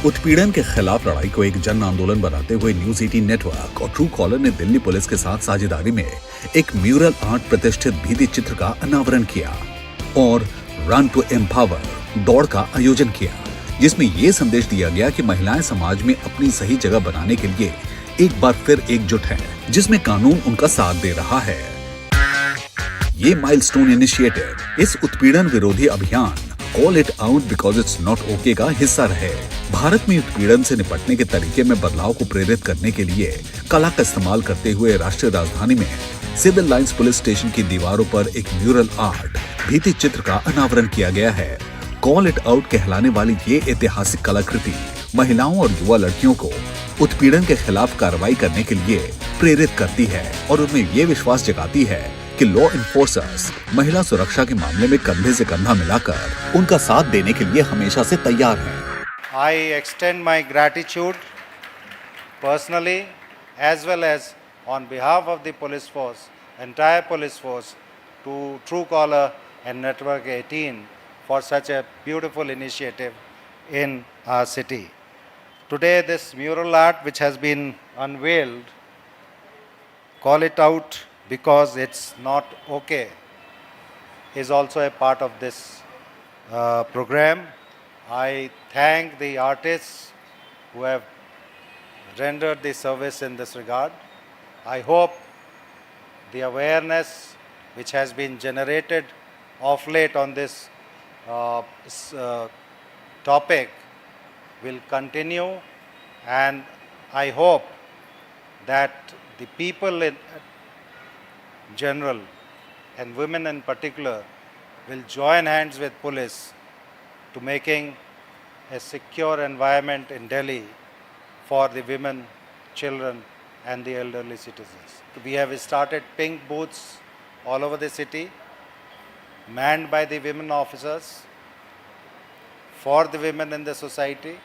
उत्पीड़न के खिलाफ लड़ाई को एक जन आंदोलन बनाते हुए न्यूज18 नेटवर्क और ट्रू कॉलर ने दिल्ली पुलिस के साथ साझेदारी में एक म्यूरल आर्ट प्रतिष्ठित भित्ति चित्र का अनावरण किया और रन टू एम्पावर दौड़ का आयोजन किया, जिसमें ये संदेश दिया गया कि महिलाएं समाज में अपनी सही जगह बनाने के लिए एक बार फिर एकजुट हैं, जिसमें कानून उनका साथ दे रहा है। ये माइलस्टोन इनिशिएटिव इस उत्पीड़न विरोधी अभियान call it out because it's not okay का हिस्सा रहे। भारत में उत्पीड़न से निपटने के तरीके में बदलाव को प्रेरित करने के लिए कला का इस्तेमाल करते हुए राष्ट्रीय राजधानी में सिविल लाइंस पुलिस स्टेशन की दीवारों पर एक म्यूरल आर्ट भित्ति चित्र का अनावरण किया गया है। कॉल इट आउट कहलाने वाली ये ऐतिहासिक कलाकृति महिलाओं और युवा लड़कियों को उत्पीड़न के खिलाफ कार्रवाई करने के लिए प्रेरित करती है और उनमें ये विश्वास जगाती है कि लॉ इन्फोर्सर्स महिला सुरक्षा के मामले में कंधे से कंधा मिलाकर उनका साथ देने के लिए हमेशा से तैयार हैं। I extend my gratitude personally as well as on behalf of the police force, entire police force, to Truecaller and Network18 for such a beautiful initiative in our city. Today this mural art which has been unveiled, call it out because it's not okay, is also a part of this program. I thank the artists who have rendered the service in this regard. I hope the awareness which has been generated of late on this topic will continue, and I hope that the people in general and women in particular will join hands with police to making a secure environment in Delhi for the women, children and the elderly citizens. We have started pink booths all over the city, manned by the women officers for the women in the society.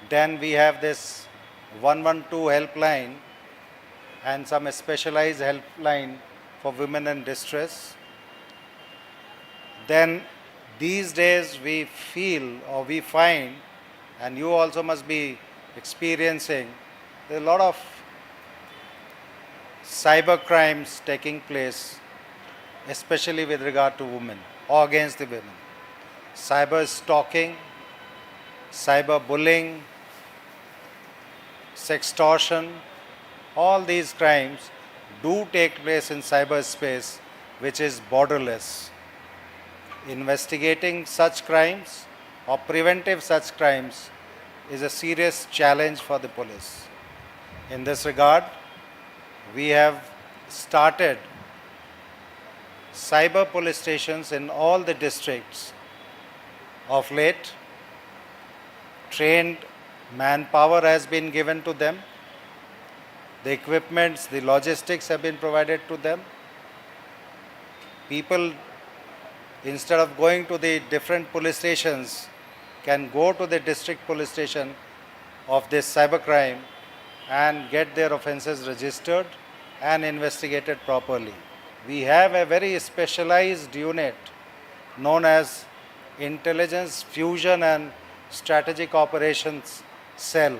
Then we have this 112 helpline and some specialized helpline for women in distress. Then these days we feel or we find, and you also must be experiencing, there are a lot of cyber crimes taking place, especially with regard to women or against the women. Cyber stalking, cyber bullying, sextortion, all these crimes do take place in cyberspace, which is borderless. Investigating such crimes or preventive such crimes is a serious challenge for the police. In this regard, we have started cyber police stations in all the districts of late. Trained manpower has been given to them. The equipments, the logistics have been provided to them. People, instead of going to the different police stations, can go to the district police station of this cybercrime and get their offences registered and investigated properly. We have a very specialized unit known as Intelligence Fusion and Strategic Operations Cell.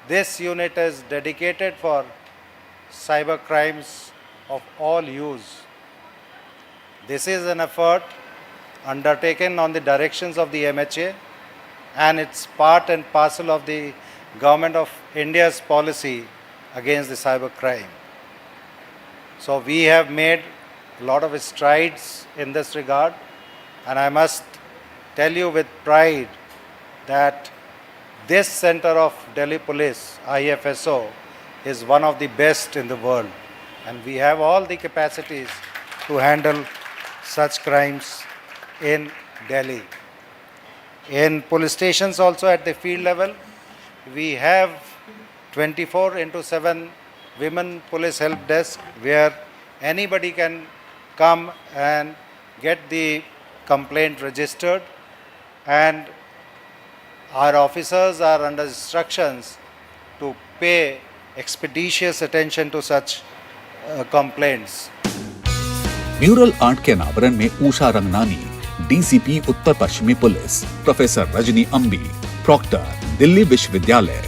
This unit is dedicated for cyber crimes of all hues. This is an effort undertaken on the directions of the MHA, and it's part and parcel of the Government of India's policy against the cyber crime. So we have made a lot of strides in this regard, and I must tell you with pride that this center of Delhi Police, IFSO, is one of the best in the world, and we have all the capacities to handle such crimes in Delhi. In police stations also at the field level, we have 24/7 women police help desk where anybody can come and get the complaint registered, and our officers are under instructions to pay expeditious attention to such complaints. Mural art के अनावरण में Usha Rangnani, DCP उत्तर पश्चिमी police professor Rajni Ambi, proctor Delhi विश्वविद्यालय,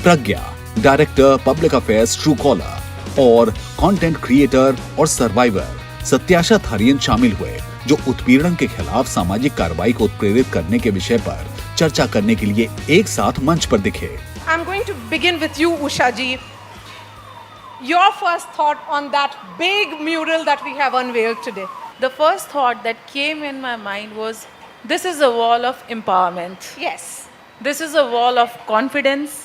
Pragya director public affairs Truecaller और content creator और survivor Satyasha Tharian शामिल हुए, जो उत्पीड़न के खिलाफ सामाजिक कार्रवाई को उत्प्रेरित करने के विषय पर चर्चा करने के लिए एक साथ मंच पर दिखे। I'm going to begin with you, Usha ji. Your first thought on that big mural that we have unveiled today. The first thought that came in my mind was, this is a wall of empowerment. Yes. This is a wall of confidence.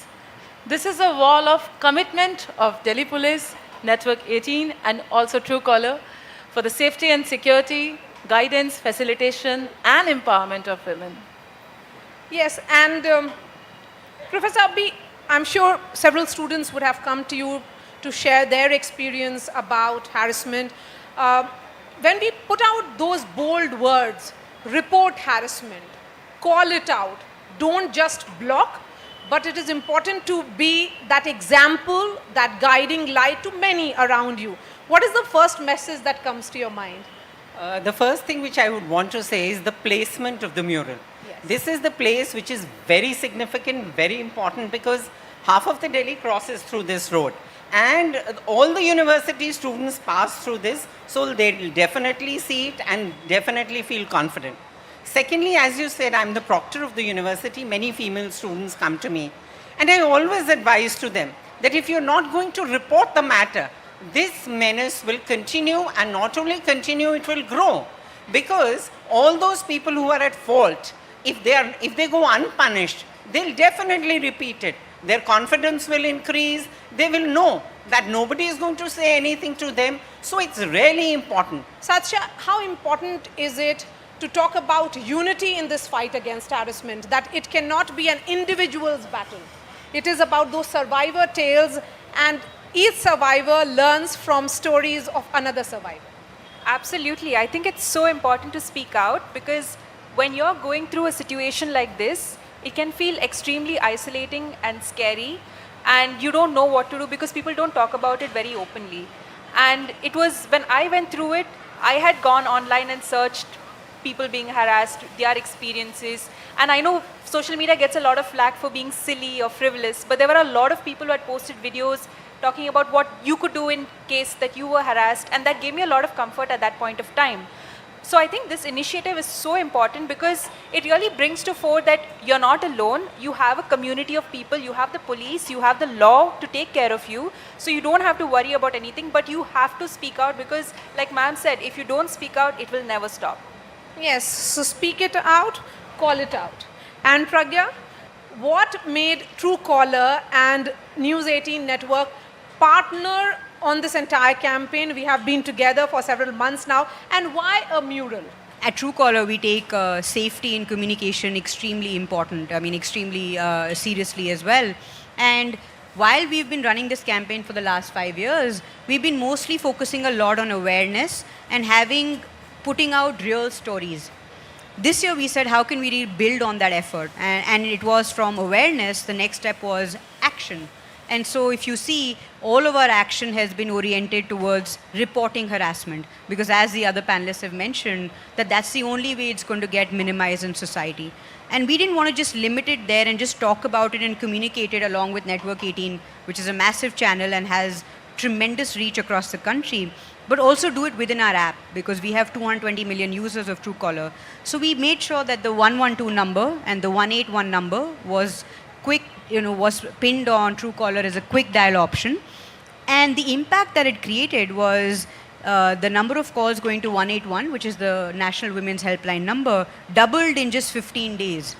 This is a wall of commitment of Delhi Police, Network18 and also Truecaller for the safety and security, guidance, facilitation and empowerment of women. Yes, and Professor Abhi, I'm sure several students would have come to you to share their experience about harassment. When we put out those bold words, report harassment, call it out, don't just block, but it is important to be that example, that guiding light to many around you. What is the first message that comes to your mind? The first thing which I would want to say is the placement of the mural. Yes. This is the place which is very significant, very important, because half of the Delhi crosses through this road. And all the university students pass through this, so they'll definitely see it and definitely feel confident. Secondly, as you said, I'm the proctor of the university. Many female students come to me. And I always advise to them that if you're not going to report the matter, this menace will continue, and not only continue, it will grow. Because all those people who are at fault, if they go unpunished, they'll definitely repeat it. Their confidence will increase. They will know that nobody is going to say anything to them. So it's really important. Satya, how important is it to talk about unity in this fight against harassment, that it cannot be an individual's battle? It is about those survivor tales, and each survivor learns from stories of another survivor. Absolutely. I think it's so important to speak out, because when you're going through a situation like this, it can feel extremely isolating and scary, and you don't know what to do because people don't talk about it very openly. And it was when I went through it, I had gone online and searched people being harassed, their experiences. And I know social media gets a lot of flack for being silly or frivolous, but there were a lot of people who had posted videos talking about what you could do in case that you were harassed, and that gave me a lot of comfort at that point of time. So I think this initiative is so important because it really brings to fore that you're not alone. You have a community of people, you have the police, you have the law to take care of you. So you don't have to worry about anything, but you have to speak out, because like ma'am said, if you don't speak out, it will never stop. Yes, so speak it out, call it out. And Pragya, what made Truecaller and News18 Network partner on this entire campaign? We have been together for several months now. And why a mural? At Truecaller, we take safety in communication extremely important. I mean, extremely seriously as well. And while we've been running this campaign for the last 5 years, we've been mostly focusing a lot on awareness and putting out real stories. This year we said, how can we build on that effort? And it was from awareness, the next step was action. And so if you see, all of our action has been oriented towards reporting harassment, because as the other panelists have mentioned, that's the only way it's going to get minimized in society. And we didn't want to just limit it there and just talk about it and communicate it along with Network18, which is a massive channel and has tremendous reach across the country, but also do it within our app, because we have 220 million users of Truecaller. So we made sure that the 112 number and the 181 number was quick, was pinned on Truecaller as a quick dial option. And the impact that it created was the number of calls going to 181, which is the National Women's Helpline number, doubled in just 15 days.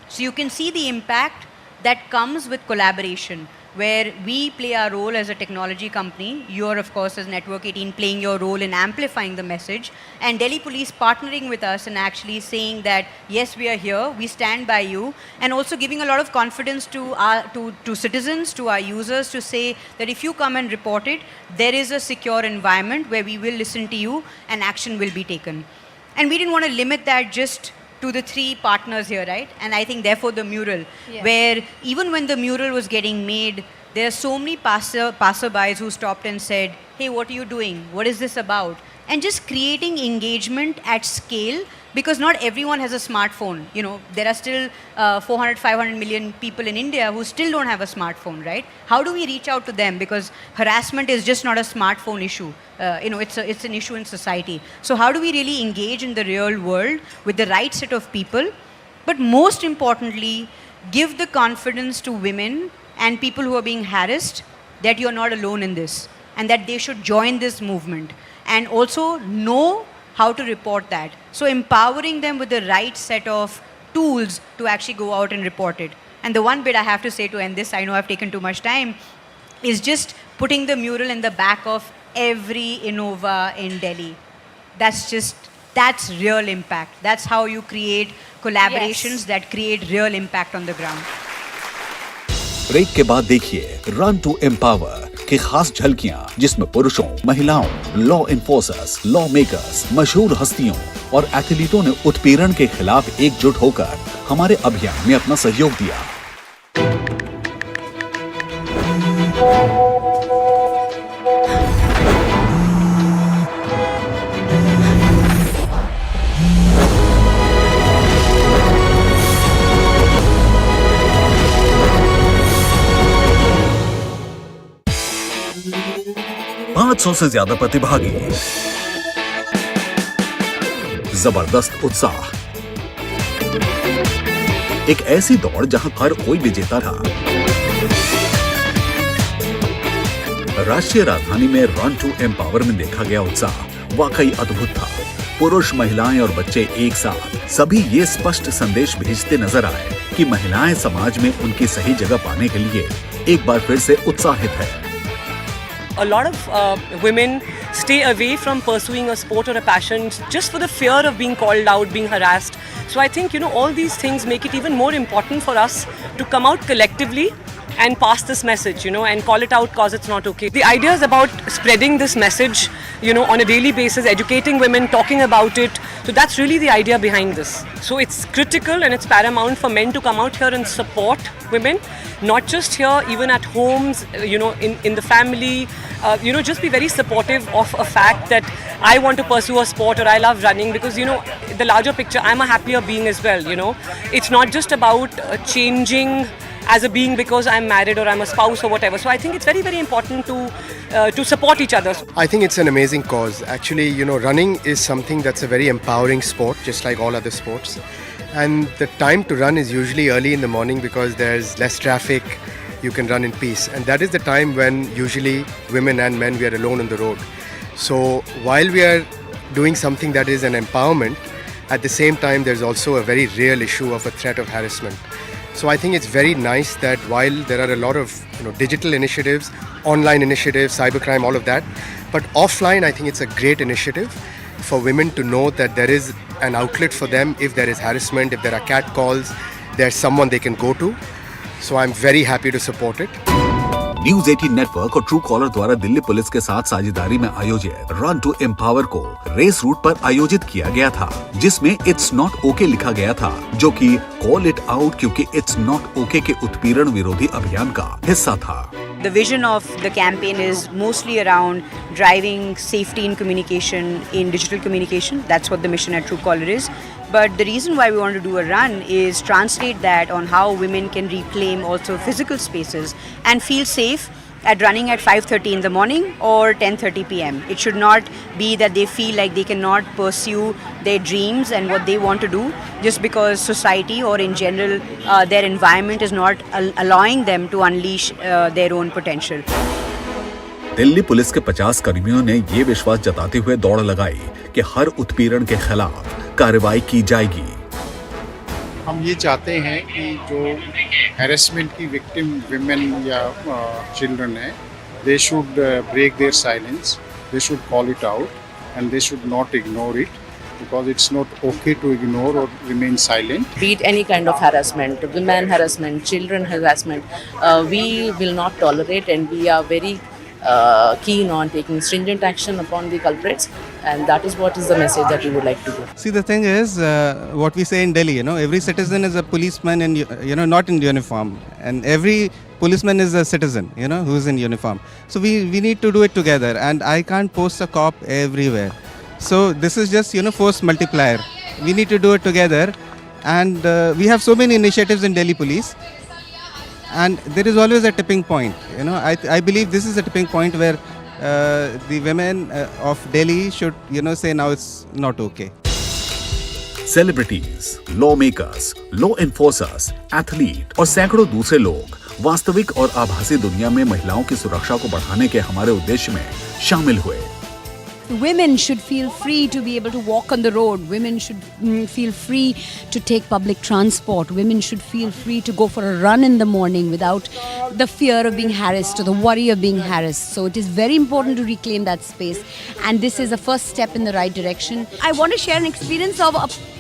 So you can see the impact that comes with collaboration, where we play our role as a technology company. You're, of course, as Network18, playing your role in amplifying the message, and Delhi Police partnering with us and actually saying that, yes, we are here, we stand by you, and also giving a lot of confidence to citizens, to our users, to say that if you come and report it, there is a secure environment where we will listen to you and action will be taken. And we didn't want to limit that just to the 3 partners here, right? And I think therefore the mural, where even when the mural was getting made, there are so many passerbys who stopped and said, hey, what are you doing? What is this about? And just creating engagement at scale because not everyone has a smartphone. You know, there are still 400, 500 million people in India who still don't have a smartphone, right? How do we reach out to them? Because harassment is just not a smartphone issue. It's an issue in society. So how do we really engage in the real world with the right set of people? But most importantly, give the confidence to women and people who are being harassed that you're not alone in this and that they should join this movement and also know how to report that. So empowering them with the right set of tools to actually go out and report it. And the one bit I have to say to end this, I know I've taken too much time, is just putting the mural in the back of every Innova in Delhi. That's real impact. That's how you create collaborations that create real impact on the ground. Break के बाद देखिए run to empower की खास झलकियां, जिसमें पुरुषों, महिलाओं, law enforcers, law makers, मशहूर हस्तियों और एथलीटों ने उत्पीड़न के खिलाफ एकजुट होकर हमारे अभियान में अपना सहयोग दिया। पांच 500 से ज्यादा प्रतिभागी, जबरदस्त उत्साह, एक ऐसी दौड़ जहां हर कोई विजेता था। राष्ट्रीय राजधानी में रन टू एम्पावर में देखा गया उत्साह वाकई अद्भुत था। पुरुष, महिलाएं और बच्चे एक साथ सभी ये स्पष्ट संदेश भेजते नजर आए कि महिलाएं समाज में उनकी सही जगह पाने के लिए एक बार फिर से उत्साहित है। A lot of women stay away from pursuing a sport or a passion just for the fear of being called out, being harassed. So I think, all these things make it even more important for us to come out collectively and pass this message, and call it out cause it's not okay. The idea is about spreading this message, on a daily basis, educating women, talking about it. So that's really the idea behind this. So it's critical and it's paramount for men to come out here and support women, not just here, even at homes, in the family, just be very supportive of a fact that I want to pursue a sport or I love running because, the larger picture, I'm a happier being as well, It's not just about changing as a being because I'm married or I'm a spouse or whatever. So I think it's very, very important to support each other. I think it's an amazing cause. Actually, running is something that's a very empowering sport, just like all other sports. And the time to run is usually early in the morning because there's less traffic, you can run in peace. And that is the time when usually women and men, we are alone on the road. So while we are doing something that is an empowerment, at the same time there's also a very real issue of a threat of harassment. So I think it's very nice that while there are a lot of digital initiatives, online initiatives, cybercrime, all of that, but offline I think it's a great initiative for women to know that there is an outlet for them if there is harassment, if there are catcalls, there's someone they can go to. So I'm very happy to support it. News 18 network और true collar द्वारा Delhi police के साथ साझेदारी में आयोजित run to empower को race root पर आयोजित किया गया था, जिसमें इट्स नॉट ओके लिखा गया था, जो कि कॉल इट आउट क्योंकि इट्स नॉट ओके के उत्पीड़न विरोधी अभियान का हिस्सा था। The vision of the campaign is mostly around driving safety in communication, in digital communication. That's what the mission at Truecaller is. But the reason why we want to do a run is translate that on how women can reclaim also physical spaces and feel safe at running at 5:30 in the morning or 10:30 p.m. It should not be that they feel like they cannot pursue their dreams and what they want to do just because society or in general their environment is not allowing them to unleash their own potential. Delhi police के 50 कर्मियों ने ये विश्वास जताते हुए दौड़ लगाई कि हर उत्पीड़न के खिलाफ कार्रवाई की जाएगी। हम ये चाहते हैं कि जो हैरेसमेंट की विक्टिम विमेन या चिल्ड्रन है, they should break their silence, they should call it out and they should not ignore it because it's not okay to ignore or remain silent. Be it any kind of harassment, women harassment, children harassment, we will not tolerate, and we are very keen on taking stringent action upon the culprits, and that is what is the message that we would like to do. See, the thing is, what we say in Delhi, every citizen is a policeman and not in uniform, and every policeman is a citizen, who is in uniform. So we need to do it together, and I can't post a cop everywhere. So this is just, force multiplier. we need to do it together. And we have so many initiatives in Delhi Police. And there is always a tipping point. You know, I believe this is a tipping point where the women of Delhi should, you know, say now it's not okay. Celebrities, lawmakers, law enforcers, athlete और सैकड़ों दूसरे लोग वास्तविक और आभासी दुनिया में महिलाओं की सुरक्षा को बढ़ाने के हमारे उद्देश्य में शामिल हुए। Women should feel free to be able to walk on the road. Women should feel free to take public transport. Women should feel free to go for a run in the morning without the fear of being harassed or the worry of being harassed. So it is very important to reclaim that space. And this is a first step in the right direction. I want to share an experience of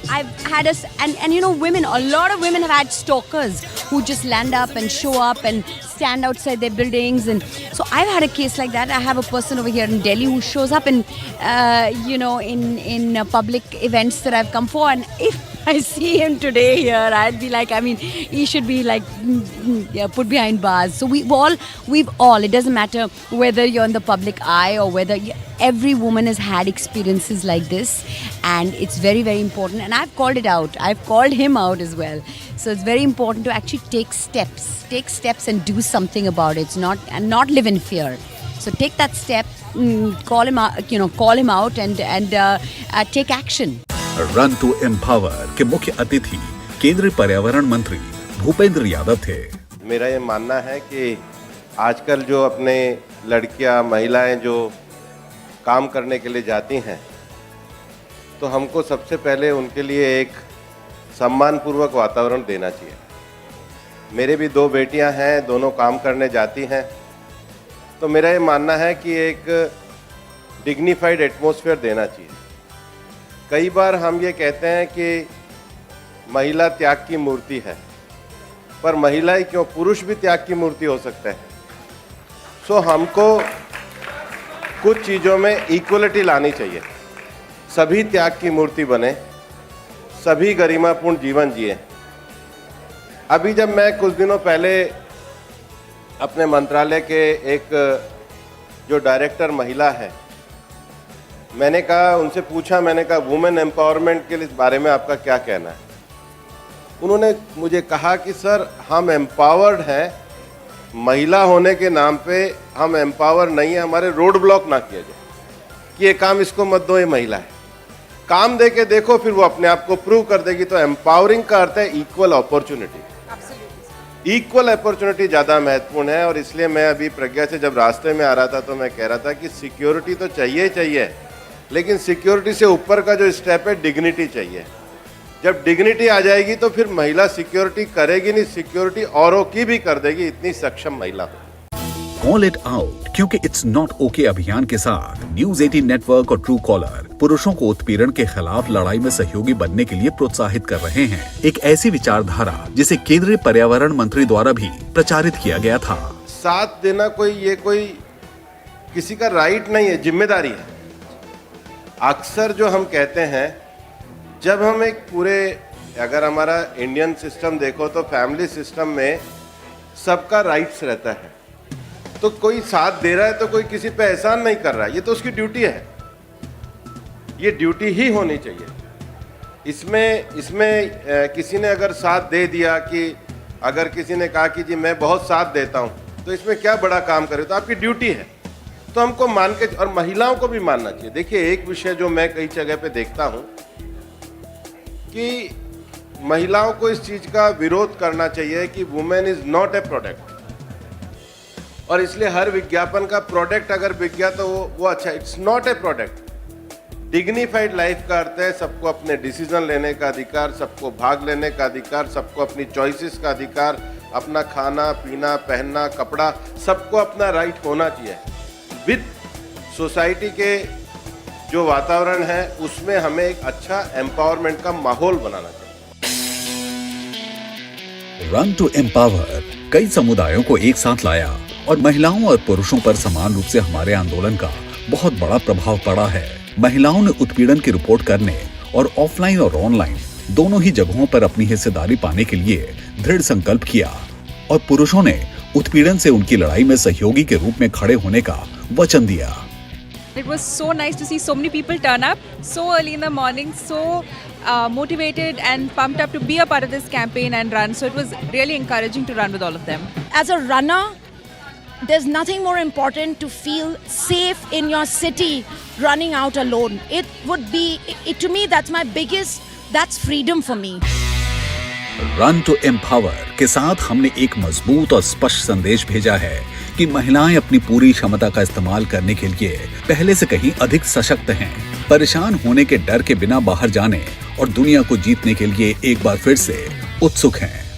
I've had and you know, women, a lot of women have had stalkers who just land up and show up and stand outside their buildings. And so I've had a case like that. I have a person over here in Delhi who shows up and you know, in public events that I've come for, and if I see him today here, I'd be like, I mean, he should be like put behind bars. So we've all, it doesn't matter whether you're in the public eye or whether every woman has had experiences like this, and it's very, very important. And I've called it out. I've called him out as well. So it's very important to actually take steps and do something about it. It's not live in fear. So take that step, call him out, and take action. Run to empower के मुख्य अतिथि केंद्रीय पर्यावरण मंत्री भूपेंद्र यादव थे। मेरा ये मानना है कि आजकल जो अपने लड़कियां, महिलाएं जो काम करने के लिए जाती हैं, तो हमको सबसे पहले उनके लिए एक सम्मानपूर्वक वातावरण देना चाहिए। मेरे भी 2 बेटियां हैं, दोनों काम करने जाती हैं, तो मेरा ये मानना है कि एक डिग्निफाइड एटमॉस्फेयर देना चाहिए। कई बार हम ये कहते हैं कि महिला त्याग की मूर्ति है, पर महिला ही क्यों, पुरुष भी त्याग की मूर्ति हो सकते हैं। सो हमको कुछ चीज़ों में इक्वलिटी लानी चाहिए, सभी त्याग की मूर्ति बने, सभी गरिमापूर्ण जीवन जिए। अभी जब मैं कुछ दिनों पहले अपने मंत्रालय के एक जो डायरेक्टर महिला है, मैंने कहा, उनसे पूछा, मैंने कहा वुमेन एम्पावरमेंट के बारे में आपका क्या कहना है। उन्होंने मुझे कहा कि सर, हम एम्पावर्ड हैं, महिला होने के नाम पे हम एम्पावर नहीं है, हमारे रोड ब्लॉक ना किया जाए कि ये काम इसको मत दो, ये महिला है, काम दे के देखो, फिर वो अपने आप को प्रूव कर देगी। तो एम्पावरिंग का अर्थ है इक्वल अपॉर्चुनिटी। इक्वल अपॉर्चुनिटी ज़्यादा महत्वपूर्ण है। और इसलिए मैं अभी प्रज्ञा से जब रास्ते में आ रहा था तो मैं कह रहा था कि सिक्योरिटी तो चाहिए ही चाहिए, लेकिन सिक्योरिटी से ऊपर का जो स्टेप है, डिग्निटी चाहिए। जब डिग्निटी आ जाएगी तो फिर महिला सिक्योरिटी करेगी नहीं, सिक्योरिटी औरों की भी कर देगी, इतनी सक्षम महिला हो। कॉल इट आउट, क्योंकि इट्स नॉट ओके अभियान के साथ न्यूज 18 नेटवर्क और ट्रू कॉलर पुरुषों को उत्पीड़न के खिलाफ लड़ाई में सहयोगी बनने के लिए प्रोत्साहित कर रहे हैं। एक ऐसी विचारधारा जिसे केंद्रीय पर्यावरण मंत्री द्वारा भी प्रचारित किया गया था। साथ देना कोई किसी का राइट नहीं है, जिम्मेदारी है। अक्सर जो हम कहते हैं, जब हम एक पूरे, अगर हमारा इंडियन सिस्टम देखो तो फैमिली सिस्टम में सबका राइट्स रहता है, तो कोई साथ दे रहा है तो कोई किसी पे एहसान नहीं कर रहा है, ये तो उसकी ड्यूटी है, ये ड्यूटी ही होनी चाहिए। इसमें किसी ने अगर साथ दे दिया, कि अगर किसी ने कहा कि जी मैं बहुत साथ देता हूँ, तो इसमें क्या बड़ा काम करे, तो आपकी ड्यूटी है, तो हमको मान के, और महिलाओं को भी मानना चाहिए। देखिए, एक विषय जो मैं कई जगह पे देखता हूँ कि महिलाओं को इस चीज़ का विरोध करना चाहिए कि women is not a product, और इसलिए हर विज्ञापन का प्रोडक्ट अगर बिक गया तो वो अच्छा, it's not a product. Dignified life का अर्थ है सबको अपने डिसीजन लेने का अधिकार, सबको भाग लेने का अधिकार, सबको अपनी चॉइसेस का अधिकार, अपना खाना पीना, पहनना, कपड़ा, सबको अपना राइट होना चाहिए। विद सोसाइटी के जो वातावरण है उसमें हमें एक अच्छा एम्पावरमेंट का माहौल बनाना चाहिए। रन टू एम्पावर कई समुदायों को एक साथ लाया और महिलाओं और पुरुषों पर समान रूप से हमारे आंदोलन का बहुत बड़ा प्रभाव पड़ा है। महिलाओं ने उत्पीड़न की रिपोर्ट करने और ऑफलाइन और ऑनलाइन दोनों ही जगहों पर अपनी हिस्सेदारी पाने के लिए दृढ़ संकल्प किया, और पुरुषों ने उत्पीड़न से उनकी लड़ाई में सहयोगी के रूप में खड़े होने का वचन दिया। It was so nice to see so many people turn up so early in the morning, so motivated and pumped up to be a part of this campaign and run. So it was really encouraging to run with all of them. As a runner, there's nothing more important to feel safe in your city running out alone. It would be, to me, that's freedom for me. Run to empower के साथ हमने एक मजबूत और स्पष्ट संदेश भेजा है कि महिलाएं अपनी पूरी क्षमता का इस्तेमाल करने के लिए पहले से कहीं अधिक सशक्त हैं, परेशान होने के डर के बिना बाहर जाने और दुनिया को जीतने के लिए एक बार फिर से उत्सुक हैं।